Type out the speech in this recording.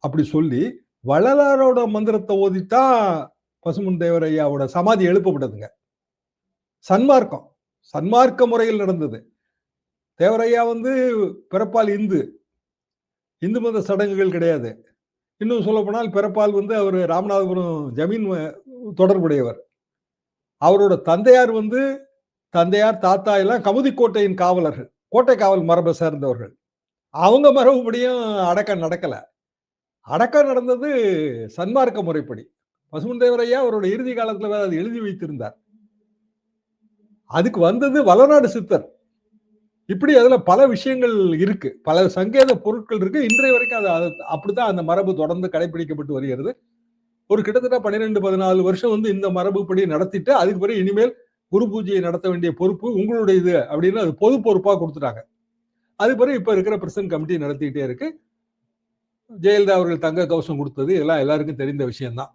அப்படி சொல்லி வள்ளலாரோட மந்திரத்தை ஓதித்தான் பசுமன் தேவர் ஐயாவோட சமாதி எழுப்பப்பட்டதுங்க. சன்மார்க்கம், சன்மார்க்க முறையில் நடந்தது. தேவரையா பிறப்பால் இந்து மத சடங்குகள் கிடையாது. இன்னும் சொல்ல போனால் பிறப்பால் அவர் ராமநாதபுரம் ஜமீன் தொடர்புடையவர். அவரோட தந்தையார் தந்தையார் தாத்தா எல்லாம் கமுதிக்கோட்டையின் காவலர்கள், கோட்டை காவல் மரபை சேர்ந்தவர்கள். அவங்க மரபுபடியும் அடக்கம் நடக்கல. அடக்கம் நடந்தது சன்மார்க்க முறைப்படி. பசுமன் தேவரையா அவரோட இறுதி காலத்துல அதை எழுதி வைத்திருந்தார். அதுக்கு வந்தது வளநாடு சித்தர். இப்படி அதுல பல விஷயங்கள் இருக்கு, பல சங்கேத பொருட்கள் இருக்கு. இன்றைய வரைக்கும் அது அப்படித்தான் அந்த மரபு தொடர்ந்து கடைபிடிக்கப்பட்டு வருகிறது. ஒரு கிட்டத்தட்ட 12-14 வருஷம் இந்த மரபுப்படி நடத்திட்டு அதுக்கு பிறகு இனிமேல் குரு பூஜையை நடத்த வேண்டிய பொறுப்பு உங்களுடைய இது அப்படின்னு அது பொது பொறுப்பா கொடுத்துட்டாங்க. அது பிறகு இப்ப இருக்கிற பிரசிடன்ட் கமிட்டி நடத்திட்டே இருக்கு. ஜெயலலிதா அவர்கள் தங்க கவசம் கொடுத்தது எல்லாம் எல்லாருக்கும் தெரிந்த விஷயம்தான்.